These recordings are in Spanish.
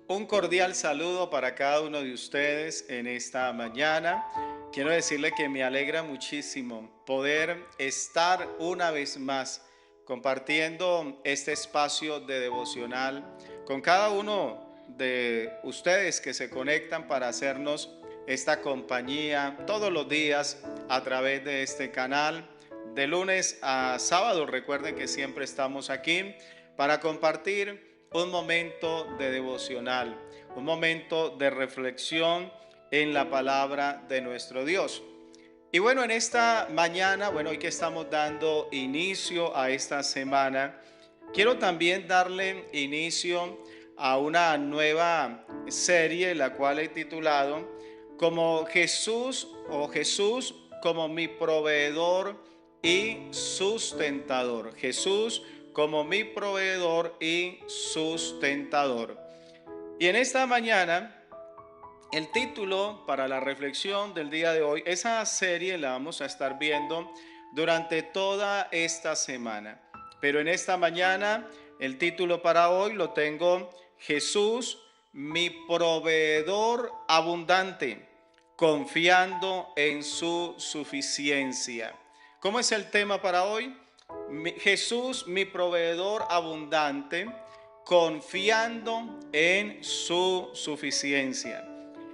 Un cordial saludo para cada uno de ustedes en esta mañana. Quiero decirle que me alegra muchísimo poder estar una vez más compartiendo este espacio de devocional con cada uno de ustedes que se conectan para hacernos esta compañía todos los días a través de este canal. De lunes a sábado, recuerden que siempre estamos aquí para compartir un momento de devocional, un momento de reflexión en la palabra de nuestro Dios. Y bueno, en esta mañana, hoy que estamos dando inicio a esta semana, quiero también darle inicio a una nueva serie, la cual he titulado como Jesús como mi proveedor y sustentador. Jesús como mi proveedor y sustentador. Y en esta mañana, el título para la reflexión del día de hoy, esa serie la vamos a estar viendo durante toda esta semana. Pero en esta mañana, el título para hoy lo tengo: Jesús, mi proveedor abundante, confiando en su suficiencia. ¿Cómo es el tema para hoy? Jesús, mi proveedor abundante, confiando en su suficiencia.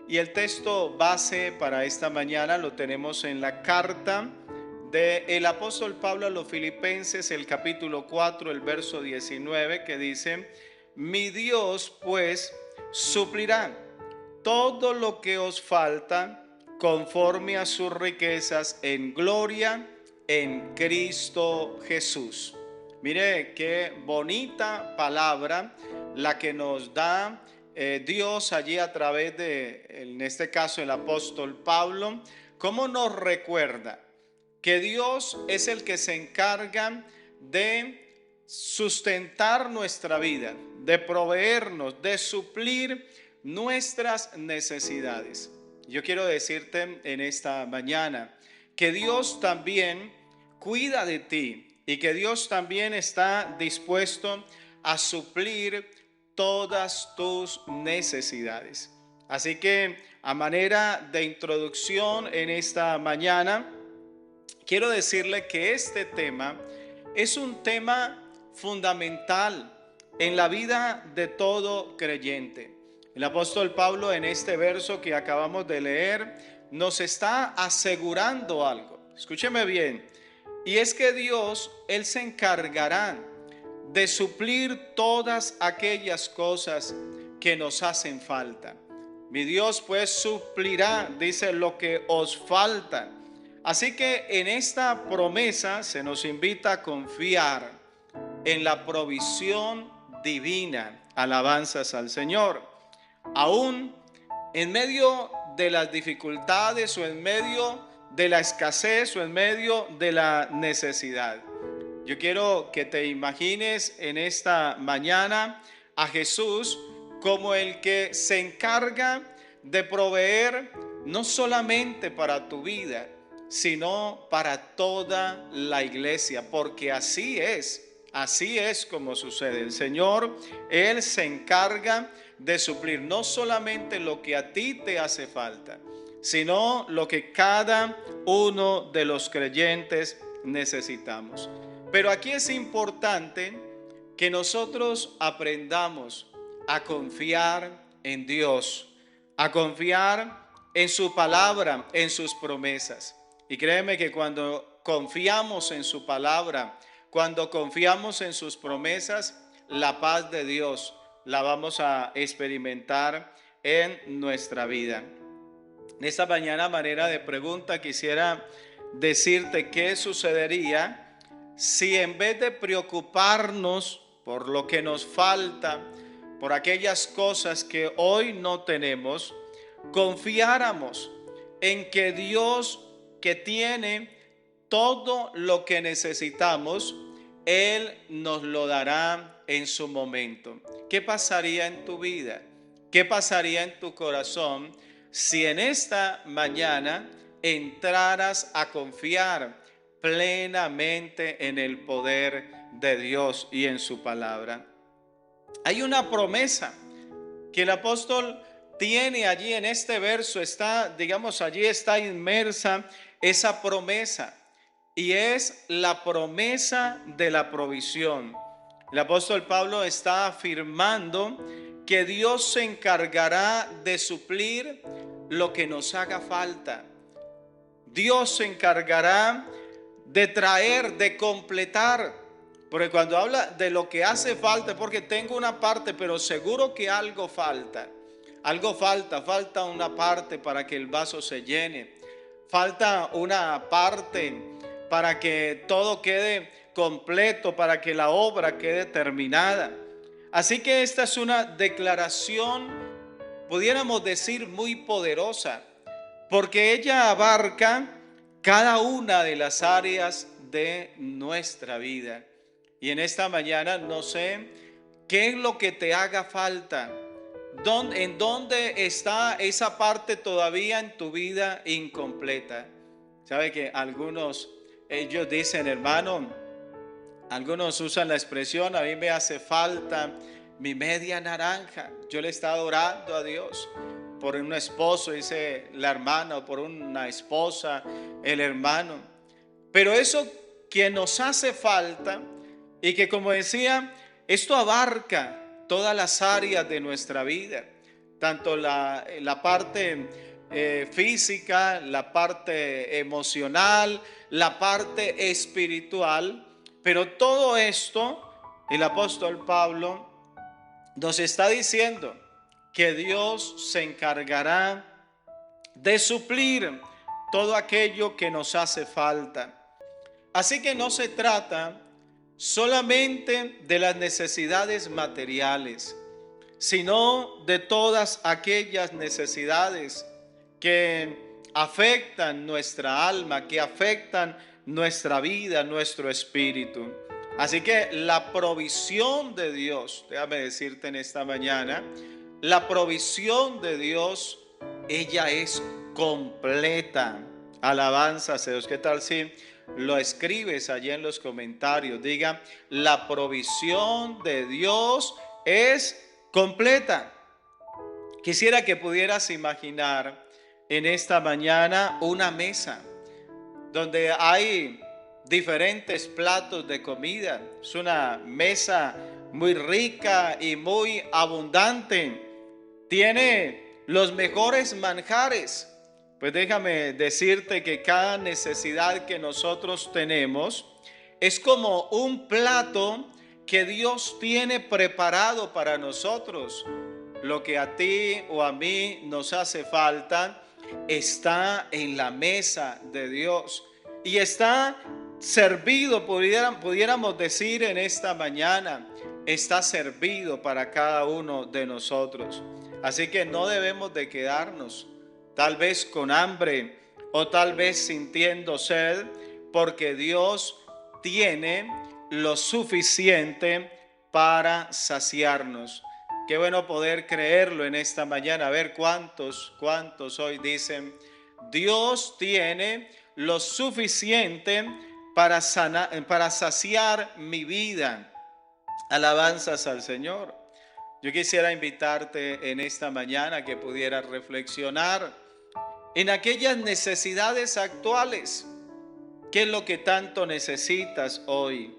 Y el texto base para esta mañana lo tenemos en la carta del apóstol Pablo a los Filipenses, el capítulo 4, el verso 19, que dice: mi Dios pues suplirá todo lo que os falta conforme a sus riquezas en gloria en Cristo Jesús. Mire qué bonita palabra la que nos da Dios allí a través de, en este caso, el apóstol Pablo. Cómo nos recuerda que Dios es el que se encarga de sustentar nuestra vida, de proveernos, de suplir nuestras necesidades. Yo quiero decirte en esta mañana que Dios también cuida de ti y que Dios también está dispuesto a suplir todas tus necesidades. Así que, a manera de introducción en esta mañana, quiero decirle que este tema es un tema fundamental en la vida de todo creyente. El apóstol Pablo, en este verso que acabamos de leer, nos está asegurando algo. Escúcheme bien. Y es que Dios, Él se encargará de suplir todas aquellas cosas que nos hacen falta. Mi Dios pues suplirá, dice, lo que os falta. Así que en esta promesa se nos invita a confiar en la provisión divina. Alabanzas al Señor. Aún en medio de las dificultades o en medio de la escasez o en medio de la necesidad. Yo quiero que te imagines en esta mañana a Jesús como el que se encarga de proveer no solamente para tu vida, sino para toda la iglesia, porque así es como sucede. El Señor, Él se encarga de suplir no solamente lo que a ti te hace falta, sino lo que cada uno de los creyentes necesitamos. Pero aquí es importante que nosotros aprendamos a confiar en Dios, a confiar en su palabra, en sus promesas. Y créeme que cuando confiamos en su palabra, cuando confiamos en sus promesas, la paz de Dios la vamos a experimentar en nuestra vida. En esta mañana, a manera de pregunta, quisiera decirte qué sucedería si en vez de preocuparnos por lo que nos falta, por aquellas cosas que hoy no tenemos, confiáramos en que Dios, que tiene todo lo que necesitamos, Él nos lo dará en su momento. ¿Qué pasaría en tu vida? ¿Qué pasaría en tu corazón si en esta mañana entraras a confiar plenamente en el poder de Dios y en su palabra? Hay una promesa que el apóstol tiene allí en este verso, está, digamos, allí está inmersa esa promesa, y es la promesa de la provisión. El apóstol Pablo está afirmando que Dios se encargará de suplir lo que nos haga falta. Dios se encargará de traer, de completar. Porque cuando habla de lo que hace falta, porque tengo una parte, pero seguro que algo falta. Algo falta, falta una parte para que el vaso se llene. Falta una parte para que todo quede completo, para que la obra quede terminada. Así que esta es una declaración, pudiéramos decir, muy poderosa, porque ella abarca cada una de las áreas de nuestra vida. Y en esta mañana no sé qué es lo que te haga falta. ¿En dónde está esa parte todavía en tu vida incompleta? Sabe que ellos dicen, hermano, algunos usan la expresión, a mí me hace falta mi media naranja. Yo le he estado orando a Dios por un esposo, dice la hermana, o por una esposa, el hermano. Pero eso que nos hace falta, y que, como decía, esto abarca todas las áreas de nuestra vida, tanto la parte física, la parte emocional, la parte espiritual. Pero todo esto, el apóstol Pablo nos está diciendo que Dios se encargará de suplir todo aquello que nos hace falta. Así que no se trata solamente de las necesidades materiales, sino de todas aquellas necesidades que afectan nuestra alma, que afectan nuestra vida, nuestro espíritu. Así que la provisión de Dios, déjame decirte en esta mañana, la provisión de Dios, ella es completa. Alabanzas a Dios. ¿Qué tal si lo escribes allí en los comentarios? Diga, la provisión de Dios es completa. Quisiera que pudieras imaginar en esta mañana una mesa donde hay diferentes platos de comida. Es una mesa muy rica y muy abundante. Tiene los mejores manjares. Pues déjame decirte que cada necesidad que nosotros tenemos es como un plato que Dios tiene preparado para nosotros. Lo que a ti o a mí nos hace falta está en la mesa de Dios y está servido, pudiéramos decir en esta mañana, está servido para cada uno de nosotros. Así que no debemos de quedarnos tal vez con hambre o tal vez sintiendo sed, porque Dios tiene lo suficiente para saciarnos. Qué bueno poder creerlo en esta mañana. A ver cuántos hoy dicen, Dios tiene lo suficiente para saciar mi vida. Alabanzas al Señor. Yo quisiera invitarte en esta mañana que pudieras reflexionar en aquellas necesidades actuales. ¿Qué es lo que tanto necesitas hoy?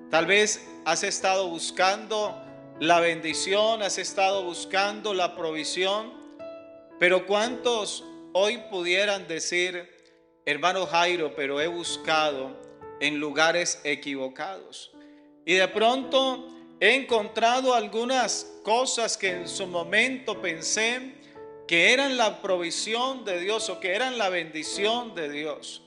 Tal vez has estado buscando la bendición, has estado buscando la provisión, pero ¿cuántos hoy pudieran decir, hermano Jairo, pero he buscado en lugares equivocados? Y de pronto he encontrado algunas cosas que en su momento pensé que eran la provisión de Dios o que eran la bendición de Dios.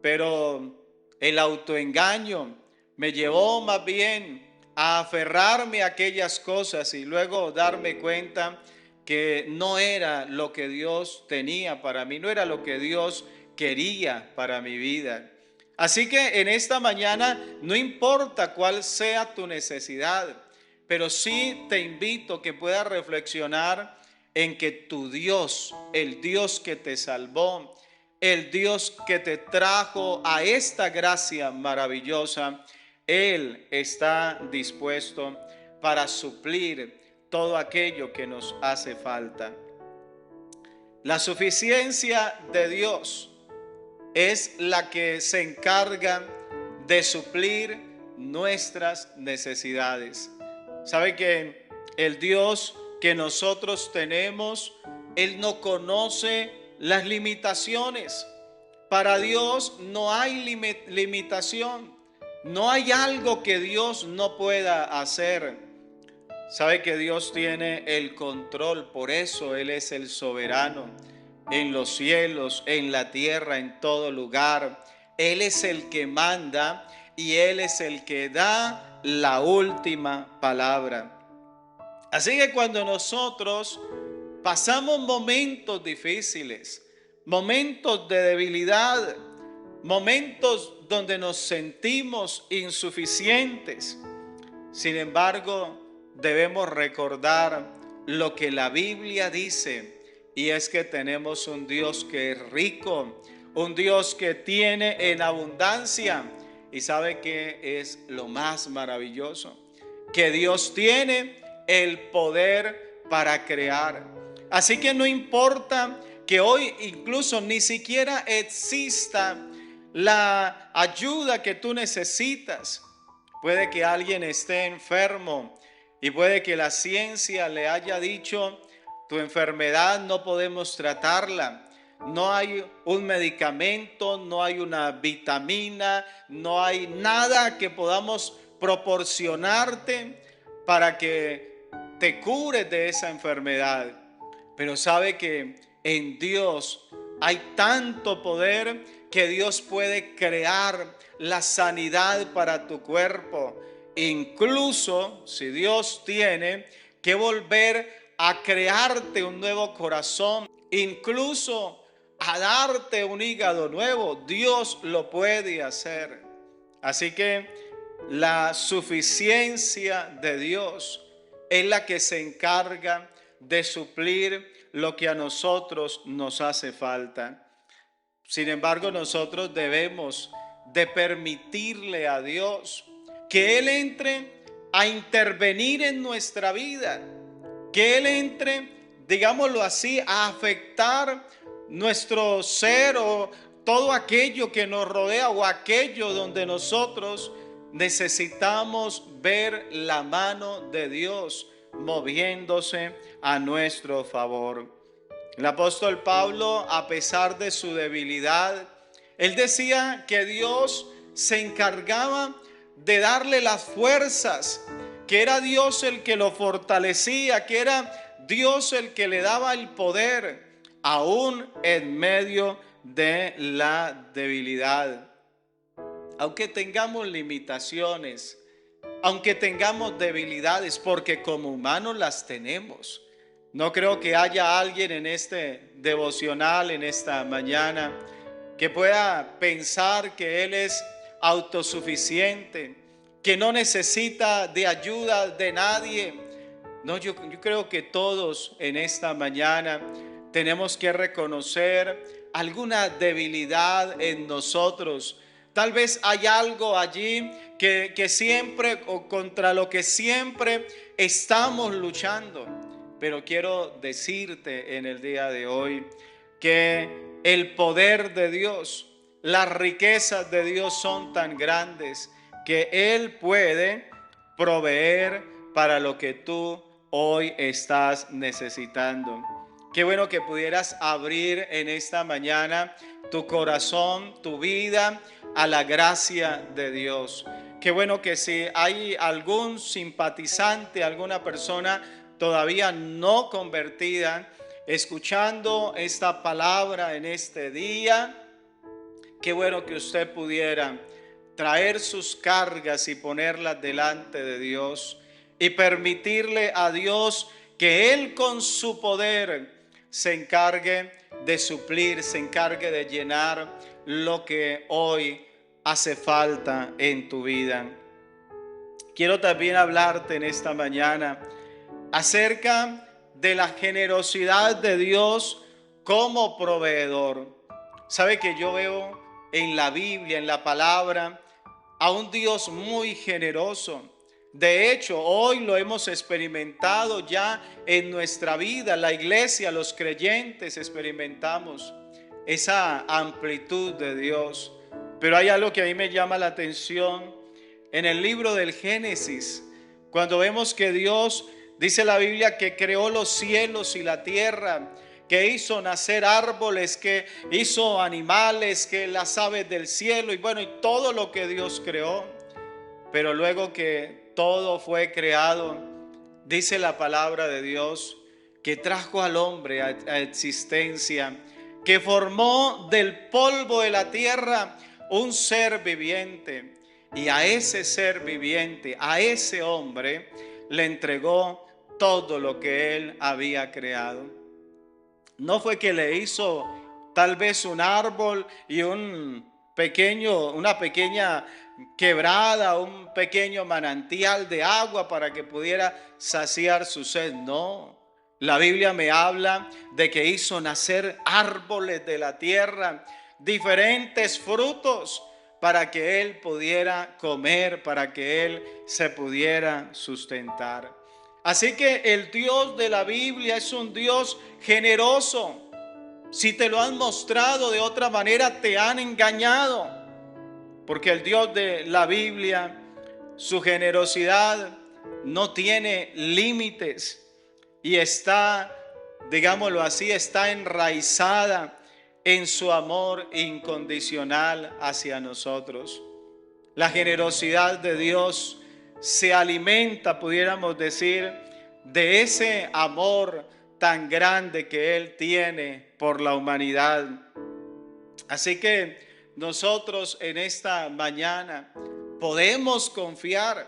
Pero el autoengaño me llevó más bien a aferrarme a aquellas cosas y luego darme cuenta que no era lo que Dios tenía para mí, no era lo que Dios quería para mi vida. Así que en esta mañana, no importa cuál sea tu necesidad, pero sí te invito que puedas reflexionar en que tu Dios, el Dios que te salvó, el Dios que te trajo a esta gracia maravillosa, Él está dispuesto para suplir todo aquello que nos hace falta. La suficiencia de Dios es la que se encarga de suplir nuestras necesidades. ¿Sabe que el Dios que nosotros tenemos, Él no conoce las limitaciones? Para Dios no hay limitación. No hay algo que Dios no pueda hacer. Sabe que Dios tiene el control, por eso Él es el soberano en los cielos, en la tierra, en todo lugar. Él es el que manda y Él es el que da la última palabra. Así que cuando nosotros pasamos momentos difíciles, momentos de debilidad, momentos donde nos sentimos insuficientes, sin embargo, debemos recordar lo que la Biblia dice, y es que tenemos un Dios que es rico, un Dios que tiene en abundancia. Y sabe que es lo más maravilloso, que Dios tiene el poder para crear. Así que no importa que hoy incluso ni siquiera exista la ayuda que tú necesitas. Puede que alguien esté enfermo y puede que la ciencia le haya dicho: tu enfermedad no podemos tratarla. No hay un medicamento, no hay una vitamina, no hay nada que podamos proporcionarte para que te cures de esa enfermedad. Pero sabe que en Dios hay tanto poder que Dios puede crear la sanidad para tu cuerpo. Incluso si Dios tiene que volver a crearte un nuevo corazón, incluso a darte un hígado nuevo, Dios lo puede hacer. Así que la suficiencia de Dios es la que se encarga de suplir lo que a nosotros nos hace falta. Sin embargo, nosotros debemos de permitirle a Dios que Él entre a intervenir en nuestra vida, que Él entre, digámoslo así, a afectar nuestro ser o todo aquello que nos rodea o aquello donde nosotros necesitamos ver la mano de Dios moviéndose a nuestro favor. El apóstol Pablo, a pesar de su debilidad, él decía que Dios se encargaba de darle las fuerzas, que era Dios el que lo fortalecía, que era Dios el que le daba el poder, aún en medio de la debilidad. Aunque tengamos limitaciones, aunque tengamos debilidades, porque como humanos las tenemos. No creo que haya alguien en este devocional, en esta mañana, que pueda pensar que él es autosuficiente, que no necesita de ayuda de nadie. No, yo creo que todos en esta mañana tenemos que reconocer alguna debilidad en nosotros. Tal vez hay algo allí que siempre o contra lo que siempre estamos luchando. Pero quiero decirte en el día de hoy que el poder de Dios, las riquezas de Dios son tan grandes que Él puede proveer para lo que tú hoy estás necesitando. Qué bueno que pudieras abrir en esta mañana tu corazón, tu vida a la gracia de Dios. Qué bueno que si hay algún simpatizante, alguna persona todavía no convertida, escuchando esta palabra en este día, qué bueno que usted pudiera traer sus cargas y ponerlas delante de Dios y permitirle a Dios que Él con su poder se encargue de suplir, se encargue de llenar lo que hoy hace falta en tu vida. Quiero también hablarte en esta mañana acerca de la generosidad de Dios como proveedor. Sabe que yo veo en la Biblia, en la palabra, a un Dios muy generoso, De hecho, hoy lo hemos experimentado ya en nuestra vida. La iglesia, los creyentes experimentamos esa amplitud de Dios. Pero hay algo que a mí me llama la atención en el libro del Génesis, cuando vemos que Dios, dice la Biblia, que creó los cielos y la tierra, que hizo nacer árboles, que hizo animales, que las aves del cielo y bueno, y todo lo que Dios creó. Pero luego que todo fue creado, dice la palabra de Dios, que trajo al hombre a existencia, que formó del polvo de la tierra un ser viviente. Y a ese ser viviente, a ese hombre, le entregó todo lo que él había creado. No fue que le hizo tal vez un árbol y una pequeña quebrada, un pequeño manantial de agua para que pudiera saciar su sed. No, la Biblia me habla de que hizo nacer árboles de la tierra, diferentes frutos para que él pudiera comer, para que él se pudiera sustentar. Así que el Dios de la Biblia es un Dios generoso. Si te lo han mostrado de otra manera, te han engañado. Porque el Dios de la Biblia, su generosidad no tiene límites y está, digámoslo así, está enraizada en su amor incondicional hacia nosotros. La generosidad de Dios se alimenta, pudiéramos decir, de ese amor tan grande que Él tiene por la humanidad. Así que nosotros en esta mañana podemos confiar,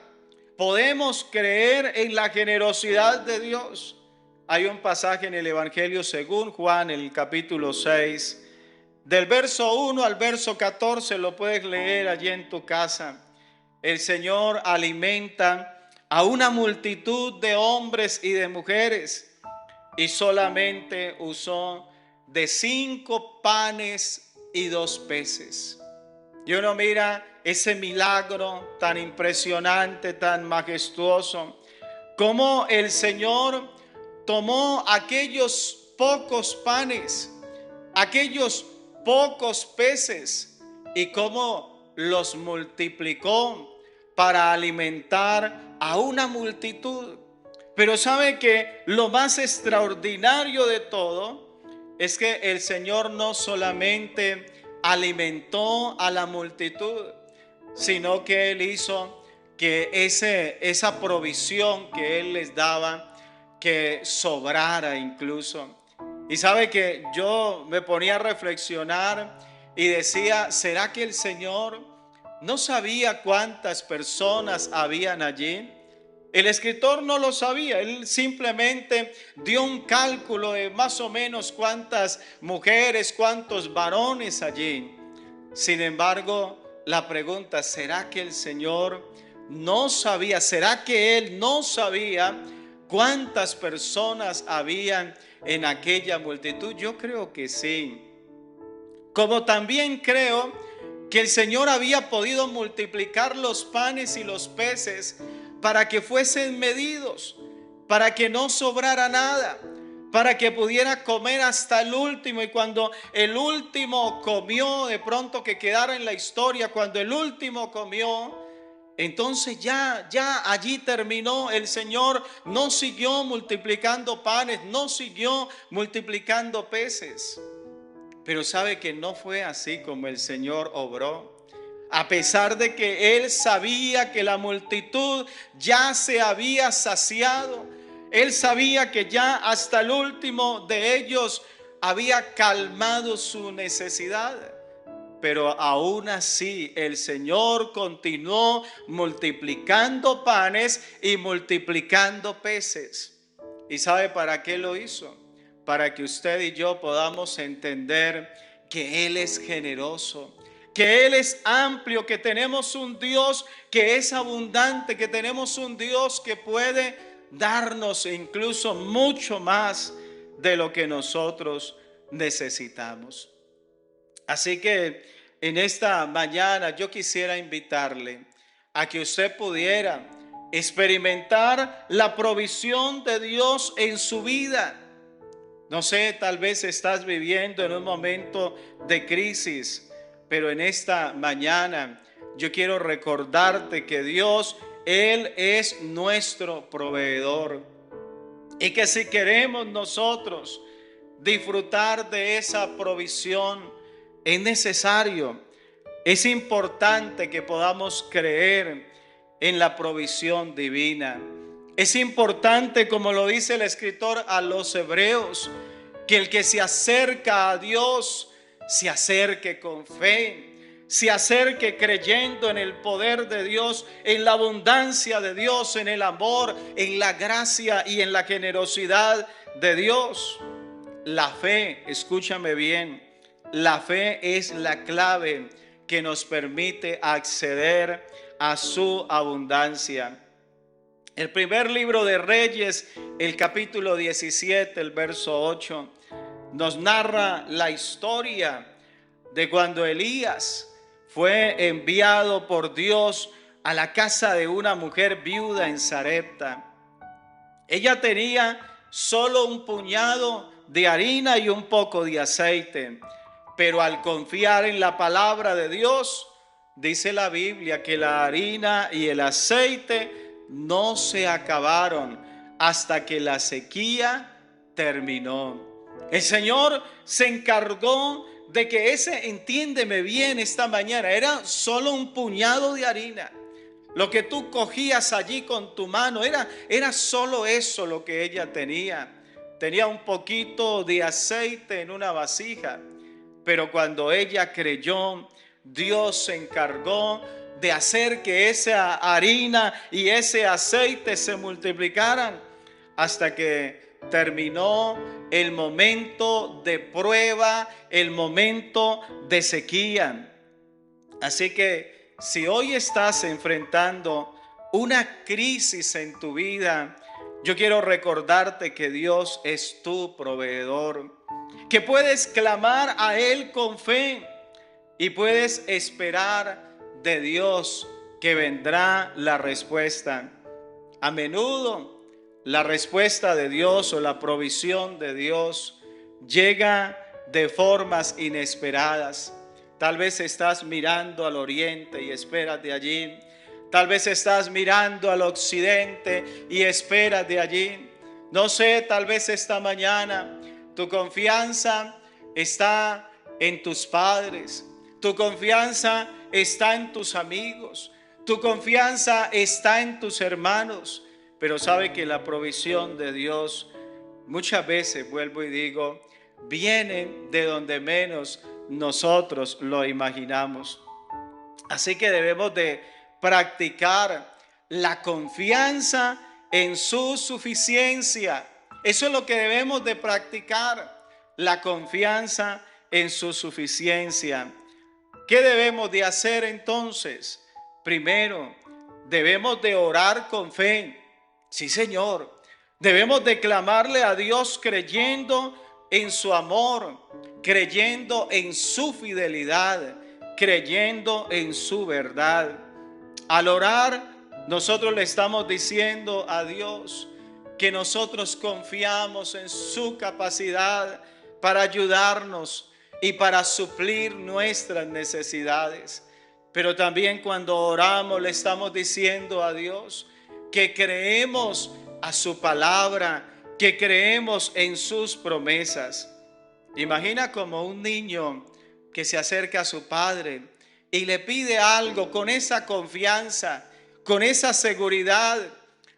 podemos creer en la generosidad de Dios. Hay un pasaje en el Evangelio según Juan, en el capítulo 6, del verso 1 al verso 14, lo puedes leer allí en tu casa. El Señor alimenta a una multitud de hombres y de mujeres y solamente usó de 5 panes y 2 peces. Y uno mira ese milagro tan impresionante, tan majestuoso, como el Señor tomó aquellos pocos panes, aquellos pocos peces, y cómo los multiplicó para alimentar a una multitud. Pero sabe que lo más extraordinario de todo es que el Señor no solamente alimentó a la multitud, sino que Él hizo que esa provisión que Él les daba, que sobrara incluso. Y sabe que yo me ponía a reflexionar y decía, ¿será que el Señor no sabía cuántas personas habían allí? El escritor no lo sabía, él simplemente dio un cálculo de más o menos cuántas mujeres, cuántos varones allí. Sin embargo, la pregunta, ¿será que el Señor no sabía? ¿Será que Él no sabía cuántas personas habían en aquella multitud? Yo creo que sí. Como también creo que el Señor había podido multiplicar los panes y los peces para que fuesen medidos, para que no sobrara nada, para que pudiera comer hasta el último. Y cuando el último comió, de pronto que quedara en la historia, cuando el último comió, entonces ya allí terminó. El Señor no siguió multiplicando panes, no siguió multiplicando peces. Pero sabe que no fue así como el Señor obró. A pesar de que Él sabía que la multitud ya se había saciado, Él sabía que ya hasta el último de ellos había calmado su necesidad. Pero aún así el Señor continuó multiplicando panes y multiplicando peces. ¿Y sabe para qué lo hizo? Para que usted y yo podamos entender que Él es generoso, que Él es amplio, que tenemos un Dios que es abundante, que tenemos un Dios que puede darnos incluso mucho más de lo que nosotros necesitamos. Así que en esta mañana yo quisiera invitarle a que usted pudiera experimentar la provisión de Dios en su vida. No sé, tal vez estás viviendo en un momento de crisis, pero en esta mañana yo quiero recordarte que Dios, Él es nuestro proveedor. Y que si queremos nosotros disfrutar de esa provisión, es necesario, es importante que podamos creer en la provisión divina. Es importante, como lo dice el escritor a los hebreos, que el que se acerca a Dios se acerque con fe, se acerque creyendo en el poder de Dios, en la abundancia de Dios, en el amor, en la gracia y en la generosidad de Dios. La fe, escúchame bien, la fe es la clave que nos permite acceder a su abundancia. El primer libro de Reyes, el capítulo 17, el verso 8, nos narra la historia de cuando Elías fue enviado por Dios a la casa de una mujer viuda en Sarepta. Ella tenía solo un puñado de harina y un poco de aceite, pero al confiar en la palabra de Dios, dice la Biblia que la harina y el aceite no se acabaron hasta que la sequía terminó. El Señor se encargó de que entiéndeme bien esta mañana, era solo un puñado de harina. Lo que tú cogías allí con tu mano era solo eso lo que ella tenía. Tenía un poquito de aceite en una vasija, pero cuando ella creyó, Dios se encargó de hacer que esa harina y ese aceite se multiplicaran hasta que terminó el momento de prueba, el momento de sequía. Así que si hoy estás enfrentando una crisis en tu vida, yo quiero recordarte que Dios es tu proveedor, que puedes clamar a Él con fe y puedes esperar de Dios que vendrá la respuesta. A menudo la respuesta de Dios o la provisión de Dios llega de formas inesperadas. Tal vez estás mirando al oriente y esperas de allí. Tal vez estás mirando al occidente y esperas de allí. No sé, tal vez esta mañana tu confianza está en tus padres. Tu confianza está en tus amigos. Tu confianza está en tus hermanos. Pero sabe que la provisión de Dios muchas veces, vuelvo y digo, viene de donde menos nosotros lo imaginamos. Así que debemos de practicar la confianza en su suficiencia. Eso es lo que debemos de practicar, la confianza en su suficiencia. ¿Qué debemos de hacer entonces? Primero, debemos de orar con fe. Sí, Señor. Debemos de clamarle a Dios creyendo en su amor, creyendo en su fidelidad, creyendo en su verdad. Al orar, nosotros le estamos diciendo a Dios que nosotros confiamos en su capacidad para ayudarnos y para suplir nuestras necesidades. Pero también cuando oramos le estamos diciendo a Dios que creemos a su palabra, que creemos en sus promesas. Imagina como un niño que se acerca a su padre y le pide algo con esa confianza, con esa seguridad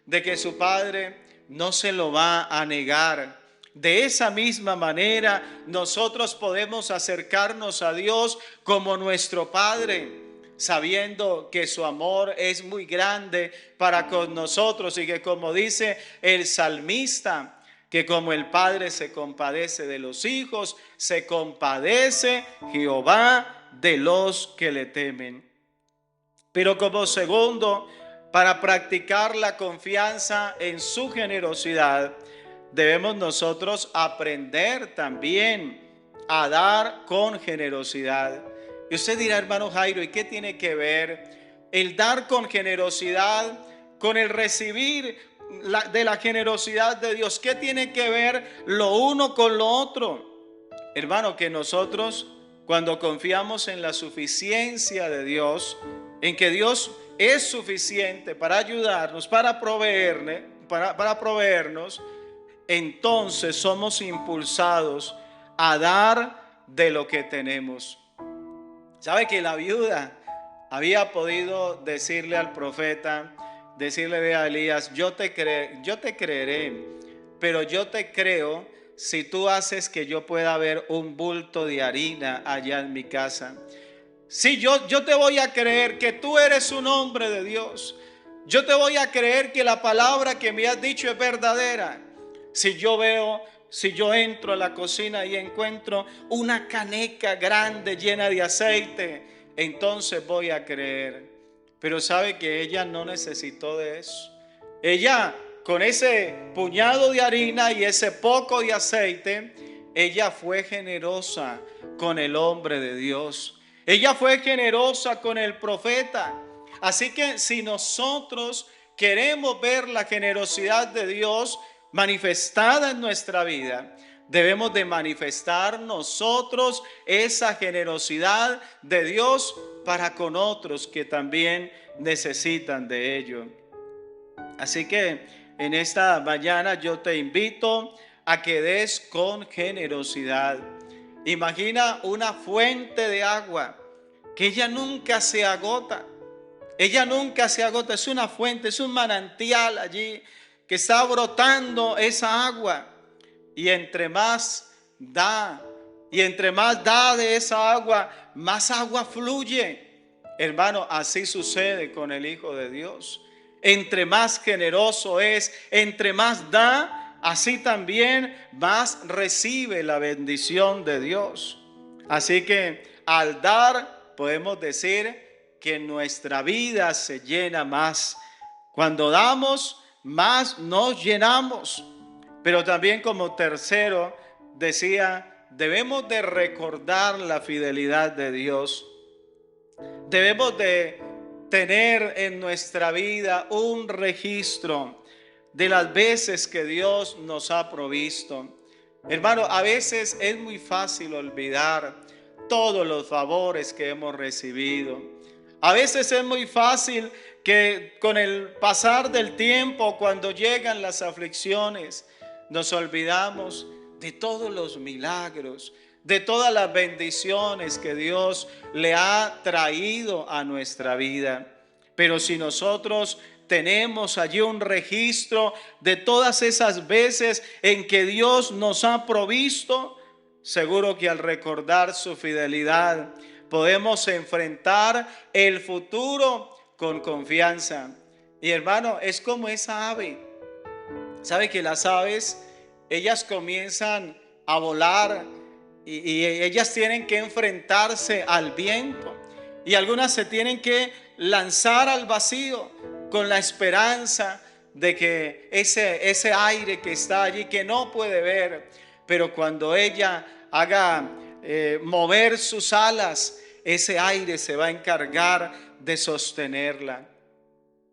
de que su padre no se lo va a negar. De esa misma manera nosotros podemos acercarnos a Dios como nuestro Padre, sabiendo que su amor es muy grande para con nosotros y que, como dice el salmista, que como el Padre se compadece de los hijos, se compadece Jehová de los que le temen. Pero como segundo, para practicar la confianza en su generosidad, debemos nosotros aprender también a dar con generosidad. Y usted dirá, hermano Jairo, ¿y qué tiene que ver el dar con generosidad con el recibir de la generosidad de Dios? ¿Qué tiene que ver lo uno con lo otro? Hermano, que nosotros, cuando confiamos en la suficiencia de Dios, en que Dios es suficiente para ayudarnos, para proveernos, entonces somos impulsados a dar de lo que tenemos. ¿Sabe que la viuda había podido decirle al profeta, decirle a Elías: yo te creeré, pero yo te creo si tú haces que yo pueda ver un bulto de harina allá en mi casa? Sí, yo te voy a creer que tú eres un hombre de Dios. Yo te voy a creer que la palabra que me has dicho es verdadera. Si yo entro a la cocina y encuentro una caneca grande llena de aceite, entonces voy a creer. Pero sabe que ella no necesitó de eso. Ella, con ese puñado de harina y ese poco de aceite, ella fue generosa con el hombre de Dios. Ella fue generosa con el profeta. Así que si nosotros queremos ver la generosidad de Dios manifestada en nuestra vida, debemos de manifestar nosotros esa generosidad de Dios para con otros que también necesitan de ello. Así que en esta mañana yo te invito a que des con generosidad. Imagina una fuente de agua que ella nunca se agota. Ella nunca se agota, es una fuente, es un manantial allí que está brotando esa agua. Y entre más da, de esa agua, más agua fluye. Hermano, así sucede con el Hijo de Dios. Entre más generoso es, entre más da, así también más recibe la bendición de Dios. Así que al dar podemos decir que nuestra vida se llena más. Cuando damos, más nos llenamos. Pero también, como tercero, decía, debemos de recordar la fidelidad de Dios. Debemos de tener en nuestra vida un registro de las veces que Dios nos ha provisto. Hermano, a veces es muy fácil olvidar todos los favores que hemos recibido. A veces es muy fácil que con el pasar del tiempo, cuando llegan las aflicciones, nos olvidamos de todos los milagros, de todas las bendiciones que Dios le ha traído a nuestra vida. Pero si nosotros tenemos allí un registro de todas esas veces en que Dios nos ha provisto, seguro que al recordar su fidelidad podemos enfrentar el futuro con confianza. Y hermano, es como esa ave. ¿Sabe que las aves, ellas comienzan a volar y ellas tienen que enfrentarse al viento? Y algunas se tienen que lanzar al vacío con la esperanza de que ese aire que está allí, que no puede ver, pero cuando ella haga mover sus alas, ese aire se va a encargar de sostenerla.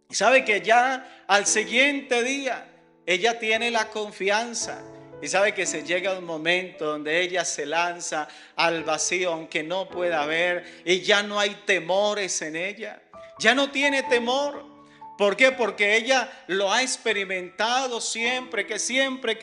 Y sabe que ya al siguiente día ella tiene la confianza y sabe que se llega un momento donde ella se lanza al vacío aunque no pueda ver, y ya no hay temores en ella. Ya no tiene temor. ¿Por qué? Porque ella lo ha experimentado siempre que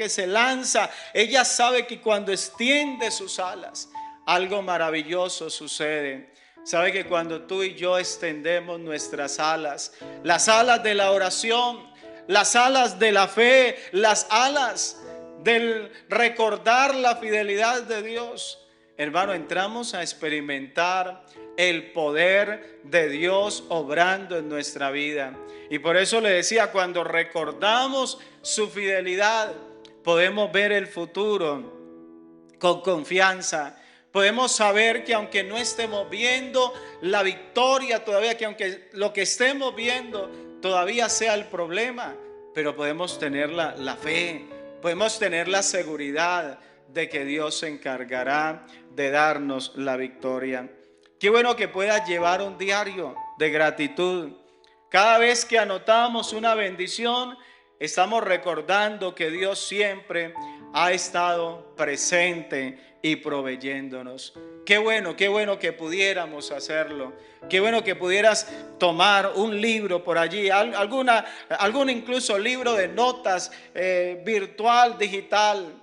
se lanza, ella sabe que cuando extiende sus alas, algo maravilloso sucede. Sabe que cuando tú y yo extendemos nuestras alas, las alas de la oración, las alas de la fe, las alas del recordar la fidelidad de Dios, hermano, entramos a experimentar el poder de Dios obrando en nuestra vida. Y por eso le decía, cuando recordamos su fidelidad, podemos ver el futuro con confianza. Podemos saber que aunque no estemos viendo la victoria todavía, que aunque lo que estemos viendo todavía sea el problema, pero podemos tener la fe, podemos tener la seguridad de que Dios se encargará de darnos la victoria. Qué bueno que puedas llevar un diario de gratitud. Cada vez que anotamos una bendición, estamos recordando que Dios siempre ha estado presente y proveyéndonos. Qué bueno que pudiéramos hacerlo. Qué bueno que pudieras tomar un libro por allí, algún incluso libro de notas virtual, digital,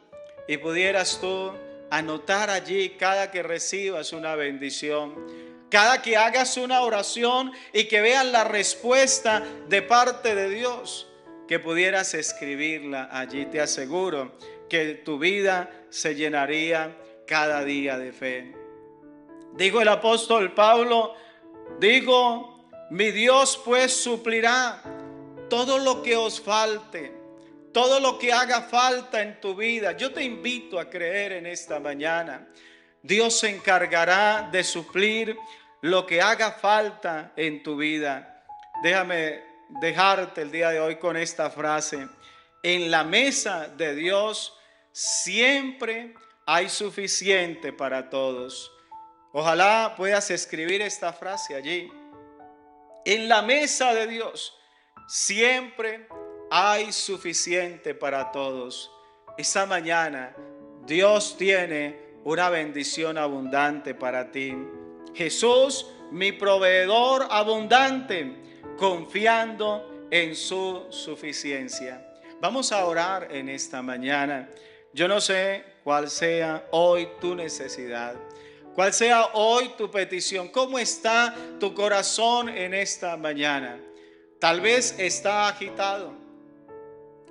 y pudieras tú anotar allí cada que recibas una bendición, cada que hagas una oración y que veas la respuesta de parte de Dios, que pudieras escribirla allí. Te aseguro que tu vida se llenaría cada día de fe. Dijo el apóstol Pablo, digo, mi Dios pues suplirá todo lo que os falte, todo lo que haga falta en tu vida. Yo te invito a creer en esta mañana. Dios se encargará de suplir lo que haga falta en tu vida. Déjame dejarte el día de hoy con esta frase. En la mesa de Dios siempre hay suficiente para todos. Ojalá puedas escribir esta frase allí. En la mesa de Dios siempre hay suficiente para todos. Esta mañana Dios tiene una bendición abundante para ti. Jesús, mi proveedor abundante, confiando en su suficiencia. Vamos a orar en esta mañana. Yo no sé cuál sea hoy tu necesidad, cuál sea hoy tu petición, cómo está tu corazón en esta mañana. Tal vez está agitado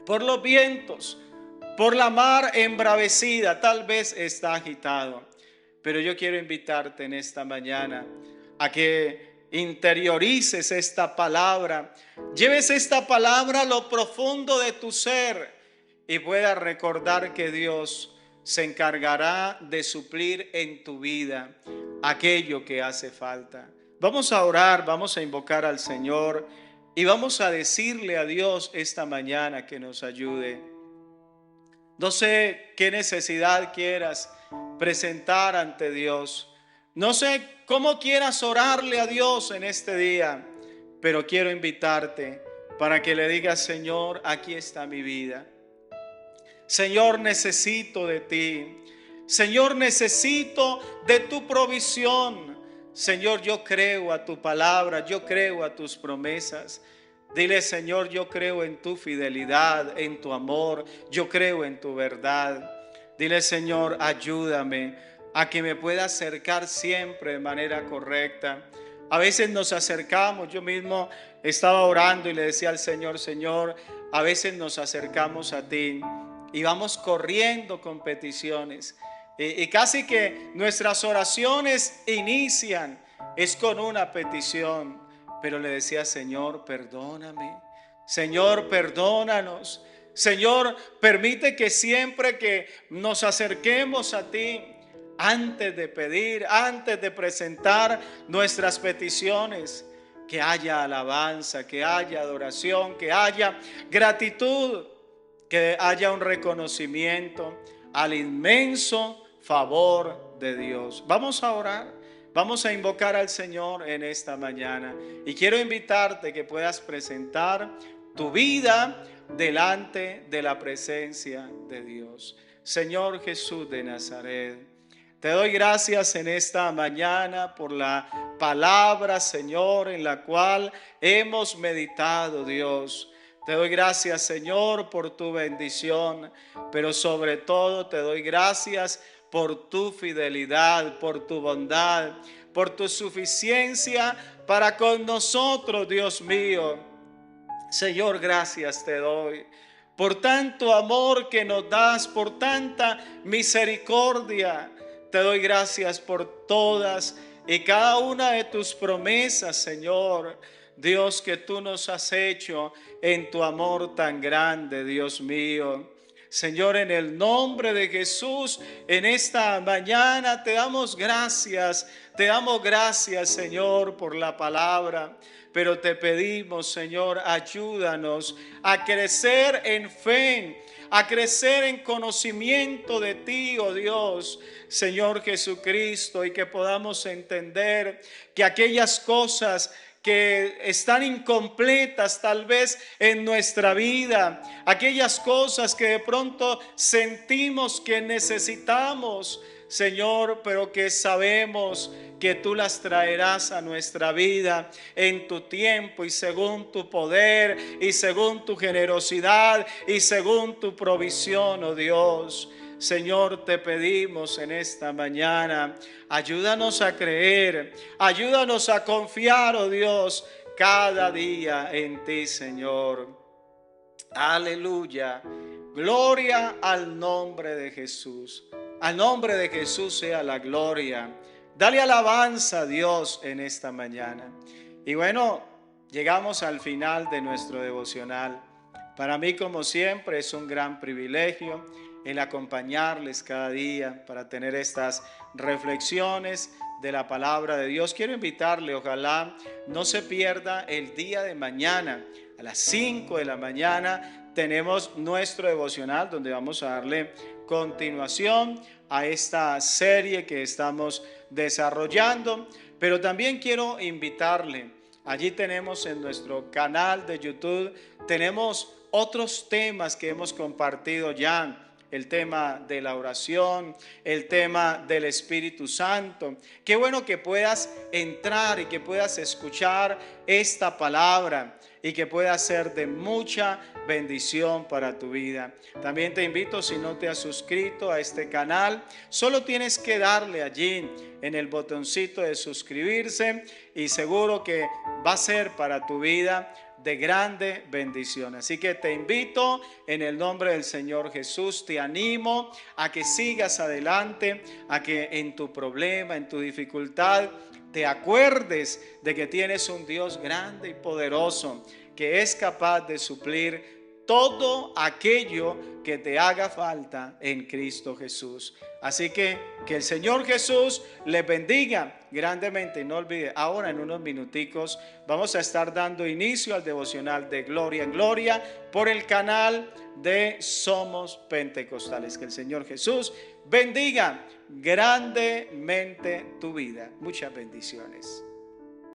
por los vientos, por la mar embravecida, tal vez está agitado. Pero yo quiero invitarte en esta mañana a que interiorices esta palabra, lleves esta palabra a lo profundo de tu ser y puedas recordar que Dios se encargará de suplir en tu vida aquello que hace falta. Vamos a orar, vamos a invocar al Señor y vamos a decirle a Dios esta mañana que nos ayude. No sé qué necesidad quieras presentar ante Dios. No sé cómo quieras orarle a Dios en este día, pero quiero invitarte para que le digas: Señor, aquí está mi vida. Señor, necesito de ti. Señor, necesito de tu provisión. Señor, yo creo a tu palabra, yo creo a tus promesas. Dile: Señor, yo creo en tu fidelidad, en tu amor, yo creo en tu verdad. Dile: Señor, ayúdame a que me pueda acercar siempre de manera correcta. A veces nos acercamos, yo mismo estaba orando y le decía al Señor: Señor, a veces nos acercamos a ti y vamos corriendo con peticiones. Y casi que nuestras oraciones inician es con una petición. Pero le decía: Señor, perdóname. Señor, perdónanos. Señor, permite que siempre que nos acerquemos a ti, antes de pedir, antes de presentar nuestras peticiones, que haya alabanza, que haya adoración, que haya gratitud, que haya un reconocimiento al inmenso favor de Dios. Vamos a orar. Vamos a invocar al Señor en esta mañana y quiero invitarte que puedas presentar tu vida delante de la presencia de Dios. Señor Jesús de Nazaret, te doy gracias en esta mañana por la palabra, Señor, en la cual hemos meditado, Dios. Te doy gracias, Señor, por tu bendición, pero sobre todo te doy gracias por tu fidelidad, por tu bondad, por tu suficiencia para con nosotros, Dios mío. Señor, gracias te doy por tanto amor que nos das, por tanta misericordia. Te doy gracias por todas y cada una de tus promesas, Señor. Dios, que tú nos has hecho en tu amor tan grande, Dios mío. Señor, en el nombre de Jesús, en esta mañana te damos gracias, Señor, por la palabra. Pero te pedimos, Señor, ayúdanos a crecer en fe, a crecer en conocimiento de ti, oh Dios, Señor Jesucristo, y que podamos entender que aquellas cosas que están incompletas tal vez en nuestra vida, aquellas cosas que de pronto sentimos que necesitamos, Señor, pero que sabemos que tú las traerás a nuestra vida en tu tiempo y según tu poder y según tu generosidad y según tu provisión, oh Dios. Señor, te pedimos en esta mañana, ayúdanos a creer, ayúdanos a confiar, oh Dios, cada día en ti, Señor. Aleluya. Gloria al nombre de Jesús. Al nombre de Jesús sea la gloria. Dale alabanza a Dios en esta mañana. Y bueno, llegamos al final de nuestro devocional. Para mí, como siempre, es un gran privilegio el acompañarles cada día para tener estas reflexiones de la palabra de Dios. Quiero invitarle, ojalá no se pierda el día de mañana. A las 5 de la mañana tenemos nuestro devocional donde vamos a darle continuación a esta serie que estamos desarrollando. Pero también quiero invitarle, allí tenemos en nuestro canal de YouTube, tenemos otros temas que hemos compartido ya. El tema de la oración, el tema del Espíritu Santo. Qué bueno que puedas entrar y que puedas escuchar esta palabra y que pueda ser de mucha bendición para tu vida. También te invito, si no te has suscrito a este canal, solo tienes que darle allí en el botoncito de suscribirse y seguro que va a ser para tu vida de grande bendición. Así que te invito en el nombre del Señor Jesús, te animo a que sigas adelante, a que en tu problema, en tu dificultad, te acuerdes de que tienes un Dios grande y poderoso que es capaz de suplir todo aquello que te haga falta en Cristo Jesús. Así que el Señor Jesús les bendiga grandemente. Y no olvide, ahora en unos minuticos vamos a estar dando inicio al devocional de Gloria en Gloria por el canal de Somos Pentecostales. Que el Señor Jesús bendiga grandemente tu vida. Muchas bendiciones.